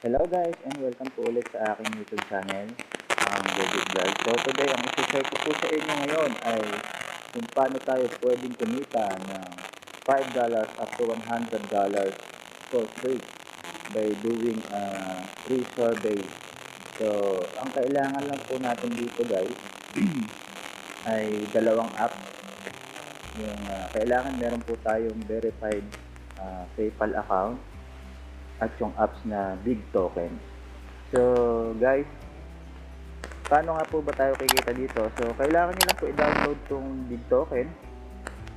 Hello guys and welcome po ulit sa aking YouTube channel, ang David Vlog. So today ang isi-share ko po sa inyo ngayon ay kung paano tayo pwedeng kumita ng $5 up to $100 for free by doing a free survey. So ang kailangan lang po natin dito guys ay dalawang app. Yung kailangan meron po tayong verified PayPal account at yung apps na Big Token. So guys, paano nga po ba tayo kikita dito? So kailangan nyo lang po i-download tong Big Token,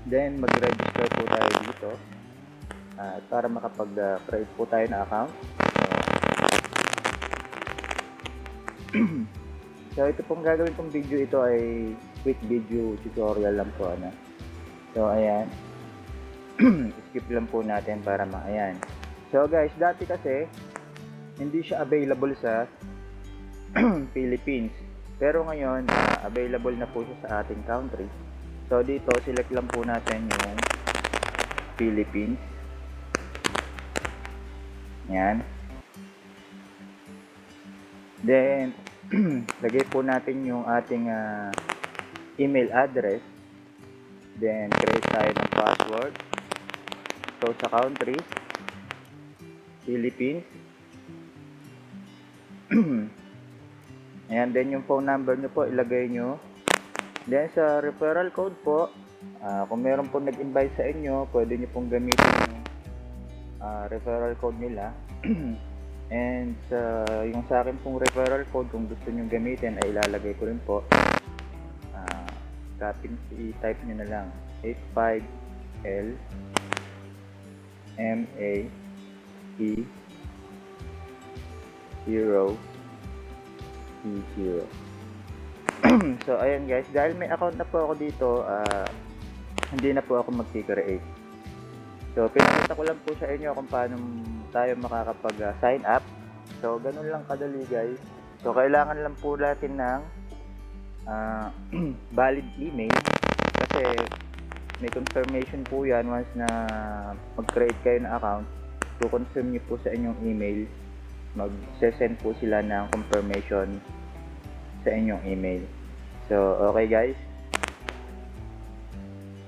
then mag-register po tayo dito para makapag-create po tayo na account. So ito pong gagawin kong video, ito ay quick video tutorial lang po. So ayan, skip lang po natin para ayan. So guys, dati kasi hindi siya available sa Philippines. Pero ngayon, available na po siya sa ating country. So dito, select lang po natin yung Philippines. Yan. Then, lagay po natin yung ating email address. Then, create tayo ng password. So sa country, Philippines. Ayan, then yung phone number nyo po, ilagay nyo. Then sa referral code po, kung meron po nag-invite sa inyo, pwede nyo pong gamitin yung referral code nila. And yung sa akin pong referral code, kung gusto nyo gamitin, ay ilalagay ko rin po. I-type nyo na lang 85L MA E0 E0. So ayan guys, dahil may account na po ako dito, hindi na po ako mag-create. So pinakita ko lang po sa inyo kung paano tayo makakapag sign up. So ganun lang kadali guys. So kailangan lang po natin ng valid email, kasi may confirmation po yan once na mag-create kayo ng account. To confirm nyo po sa inyong email, mag-send po sila ng confirmation sa inyong email. So okay guys,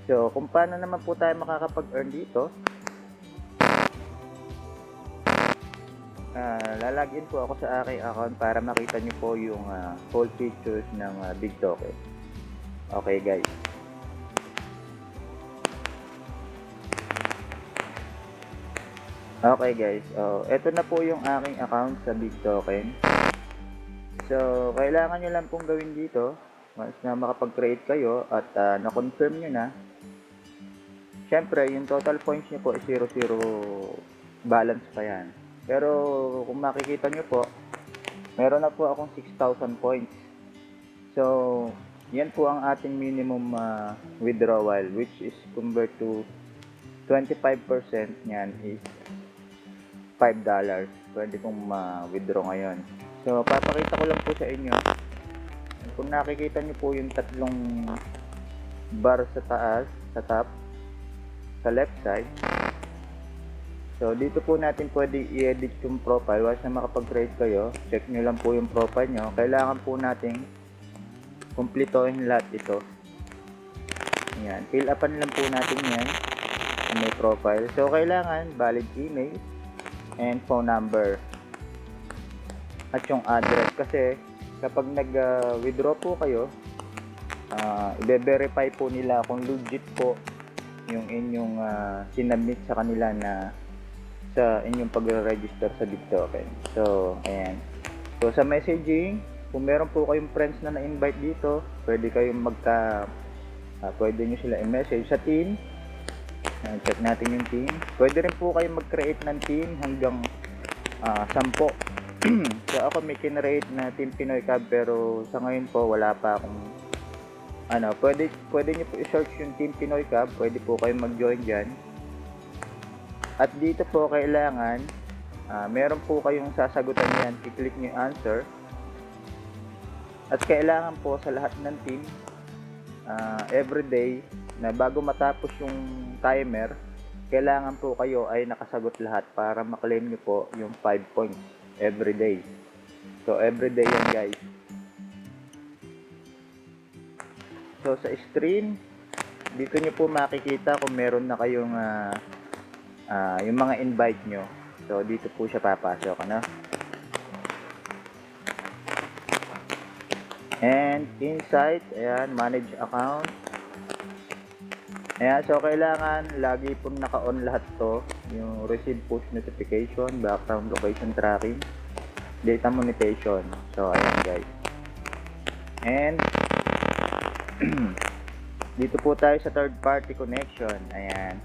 so kung paano naman po tayo makakapag-earn dito, lalagin po ako sa aking account para makita nyo po yung full features ng Big Token. Okay guys, okay guys, eto na po yung aking account sa Big Token. So kailangan nyo lang pong gawin dito, once na makapag-create kayo at na-confirm nyo na, syempre yung total points nyo po is 0 balance pa yan. Pero kung makikita nyo po, meron na po akong 6,000 points. So yan po ang ating minimum withdrawal, which is convert to 25% nyan is $5. Pwede kong withdraw ngayon. So papakita ko lang po sa inyo. Kung nakikita nyo po yung tatlong bar sa taas, sa top, sa left side. So dito po natin pwede i-edit yung profile. Once na makapag-create kayo, check nyo lang po yung profile nyo. Kailangan po nating kumpletohin lahat ito. Yan, fill upan lang po natin yan. May profile. So kailangan valid email and phone number at yung address, kasi kapag nag-withdraw po kayo, i-verify po nila kung legit po yung inyong sinubmit sa kanila na sa inyong pagre-register sa Big Token. So ayan, so sa messaging, kung meron po kayong friends na na-invite dito, pwede kayong pwede nyo sila i-message sa team. Check natin yung team. Pwede rin po kayong mag-create ng team hanggang 10. So ako may kinreate na Team Pinoy Cab, pero sa ngayon po wala pa akong pwede nyo po i-search yung Team Pinoy Cab, pwede po kayong mag-join dyan. At dito po kailangan meron po kayong sasagutan yan, i-click nyo yung answer. At kailangan po sa lahat ng team, everyday na bago matapos yung timer, kailangan po kayo ay nakasagot lahat para maklaim nyo po yung 5 points. everyday. So, everyday yan guys. So, sa stream, dito nyo po makikita kung meron na kayong yung mga invite nyo. So, dito po siya papasok, ano? And insight, ayan, manage account. Ayan, so kailangan lagi po naka-on lahat to. Yung receive push notification, background location tracking, data monetization. So, ayan guys. And dito po tayo sa third party connection. Ayan.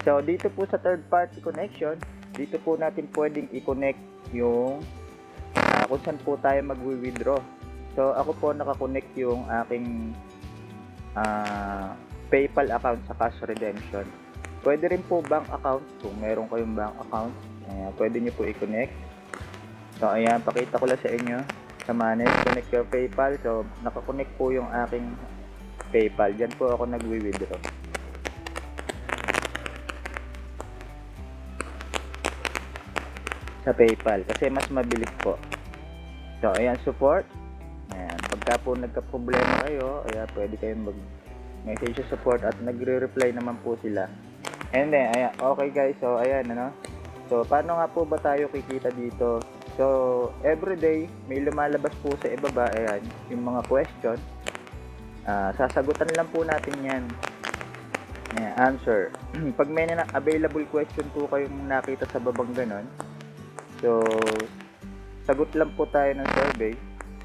So, dito po sa third party connection, dito po natin pwedeng i-connect yung kung saan po tayo mag-withdraw. So, ako po nakakonect yung aking PayPal account sa cash redemption. Pwede rin po bank account. Kung meron kayong bank account, pwede nyo po i-connect. So, ayan, pakita ko lang sa inyo. Sa manage, connect your PayPal. So, nakakonect po yung aking PayPal. Diyan po ako nag-withdraw. Sa PayPal. Kasi mas mabilis po. So, ayan, support. Ayan, pagka po nagka-problema kayo, ayan, pwede kayong mag-message sa support at nagre-reply naman po sila. And then, ayan, okay guys, so ayan, ano. So, paano nga po ba tayo kikita dito? So, everyday, may lumalabas po sa ibaba, ayan, yung mga question. Sasagutan lang po natin yan. Ayan, answer. Pag may available question po kayong nakita sa babang ganon, so, sagot lang po tayo ng survey.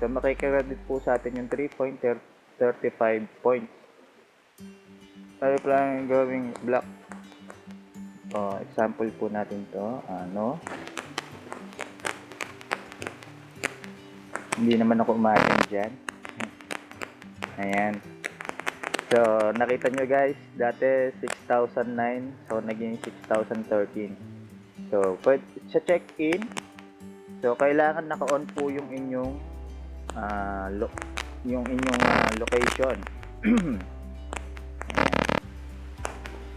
So, makikredit po sa atin yung 3.35 points. Tayo lang gawing block. Example po natin to. Hindi naman ako umaatin dyan. Ayan. So, nakita nyo guys, dati 6,009. So, naging 6,013. So, sa check-in, so, kailangan naka-on po yung inyong location.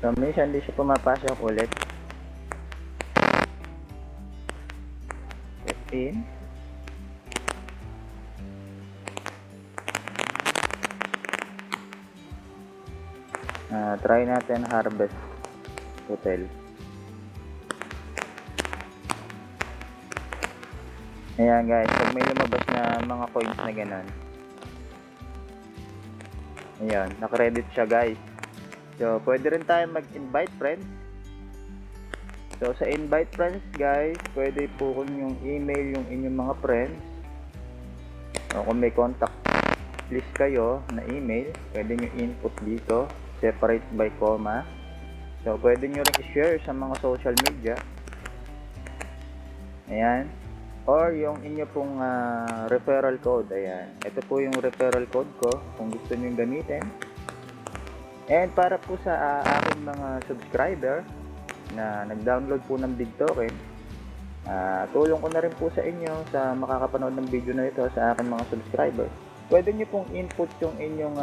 So, minsan hindi siya pumapasok ulit. Check-in. Try natin Harvest Hotel. Ayan guys, pag may lumabas na mga coins na ganun, ayan, nakredit siya guys. So, pwede rin tayo mag-invite friends. So, sa invite friends guys, pwede po kung yung email yung inyong mga friends. O kung may contact list kayo na email, pwede nyo input dito, separate by comma. So, pwede nyo rin i-share sa mga social media. Ayan. Or yung inyo pong referral code. Ayan. Ito po yung referral code ko kung gusto nyo yung gamitin. And para po sa aking mga subscriber na nag-download po ng Big Token, tulong ko na rin po sa inyo sa makakapanood ng video na ito sa aking mga subscriber. Pwede nyo pong input yung inyong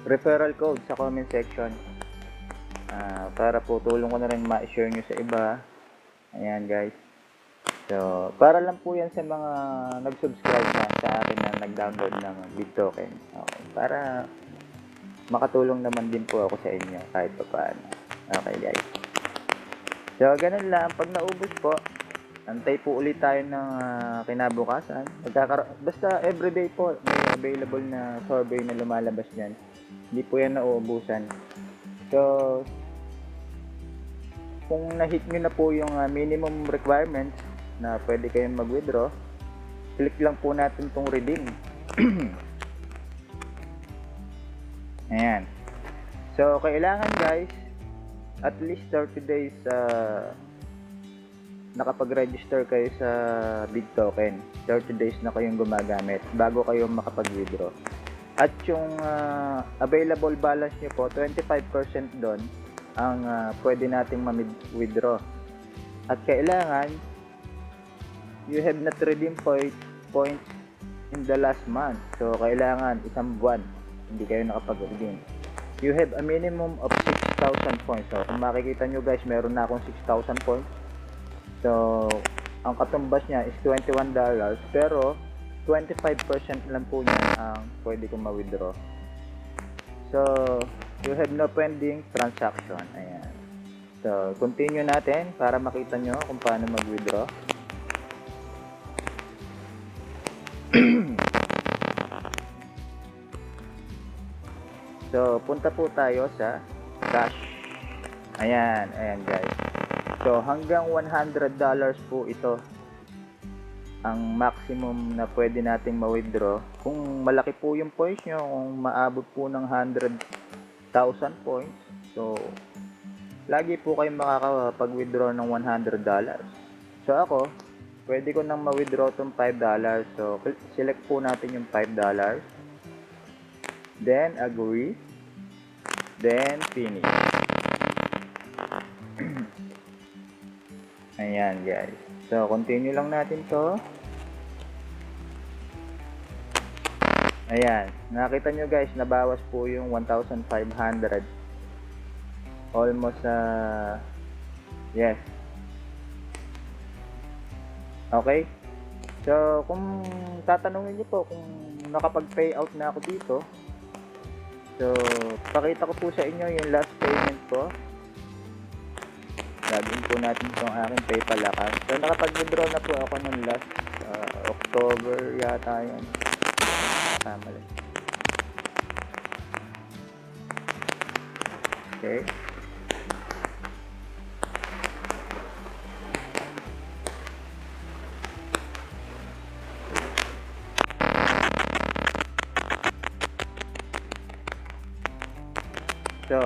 referral code sa comment section. Para po tulong ko na rin ma-share nyo sa iba. Ayan guys. So, para lang po yan sa mga nag-subscribe na sa akin na nag-download ng Big Token. Okay. Para makatulong naman din po ako sa inyo kahit pa paano. Okay guys. So, ganun lang. Pag naubos po, antay po ulit tayo ng kinabukasan. Basta everyday po, may available na survey na lumalabas dyan. Hindi po yan nauubusan. So, kung na-hit nyo na po yung minimum requirements na pwede kayong mag-withdraw, click lang po natin tong redeem. Ayan. So, kailangan guys, at least 30 days nakapag-register kayo sa Big Token. 30 days na kayong gumagamit bago kayo makapag-withdraw. At yung available balance nyo po, 25% doon ang pwede nating ma-withdraw. At kailangan you have not redeemed points in the last month. So, kailangan isang buwan hindi kayo nakapag-redeem. You have a minimum of 6,000 points. So, kung makikita nyo guys, meron na akong 6,000 points. So, ang katumbas niya is $21, pero 25% lang po niya ang pwede kong ma-withdraw. So, you have no pending transaction. Ayan. So, continue natin para makita nyo kung paano mag-withdraw. So, punta po tayo sa cash. Ayan, ayan guys. So, hanggang $100 po ito ang maximum na pwede nating ma-withdraw. Kung malaki po yung points nyo, kung maabot po ng 100,000 points, so, lagi po kayong makakapag-withdraw ng $100. So, ako, pwede ko nang ma-withdraw itong $5. So, select po natin yung $5. Then, agree. Then, finish. Ayan, guys. So, continue lang natin to. Ayan. Nakita nyo, guys, nabawas po yung 1,500. Almost, yes. Okay. So, kung tatanungin nyo po kung nakapag-payout na ako dito, so, pakita ko po sa inyo yung last payment ko. Lagyan po natin itong aking PayPal account. So, nakapag-withdraw na po ako nung last October yata yan. Tama lang. Okay. So,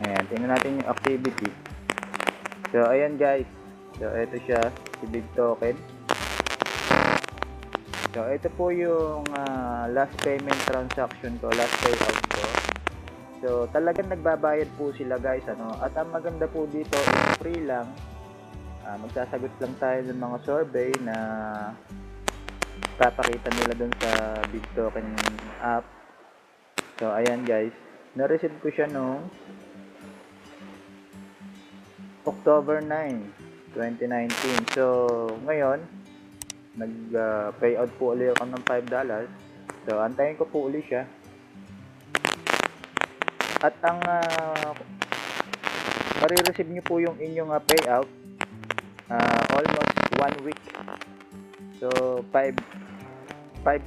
ayan, tingnan natin yung activity. So, ayan guys. So, ito siya, si Big Token. So, ito po yung last payment transaction ko, last payout ko. So, talagang nagbabayad po sila guys, ano. At ang maganda po dito, free lang. Magsasagot lang tayo ng mga survey na papakita nila dun sa Big Token app. So, ayan guys. Na-receive ko siya noong October 9, 2019. So, ngayon, nag-payout po ulit ako ng $5. So, antayin ko po ulit siya. At ang marireceive nyo po yung inyong payout almost 1 week. So, 5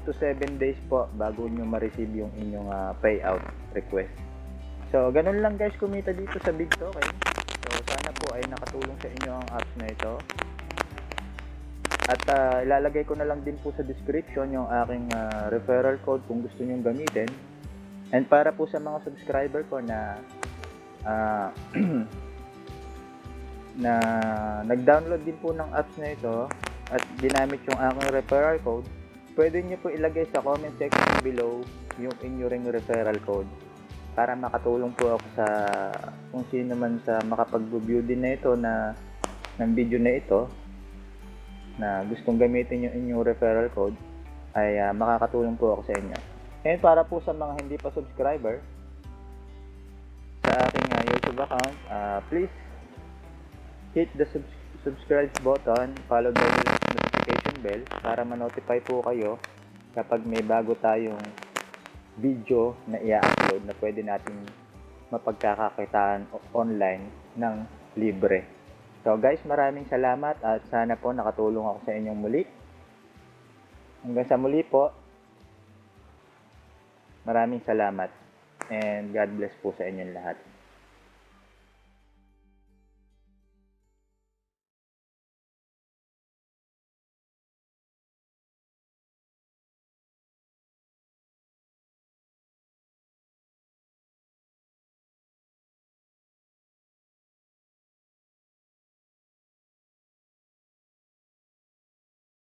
to 7 days po bago nyo ma-receive yung inyong payout request. So, ganun lang guys kumita dito sa Big Token. So, sana po ay nakatulong sa inyo ang apps na ito. At ilalagay ko na lang din po sa description yung aking referral code kung gusto nyo gamitin. And para po sa mga subscriber ko na na nag-download din po ng apps na ito at ginamit yung aking referral code, pwede nyo po ilagay sa comment section below yung inyong referral code para makatulong po ako sa kung sino man sa makapag-view din na ito ng video na ito na gustong gamitin yung inyong referral code ay makakatulong po ako sa inyo. And para po sa mga hindi pa subscriber sa aking YouTube account, please hit the subscribe button, follow the notification bell para ma-notify po kayo kapag may bago tayong video na i-upload na pwede natin mapagkakakitaan online ng libre. So guys, maraming salamat at sana po nakatulong ako sa inyong muli. Hanggang sa muli po, maraming salamat and God bless po sa inyong lahat.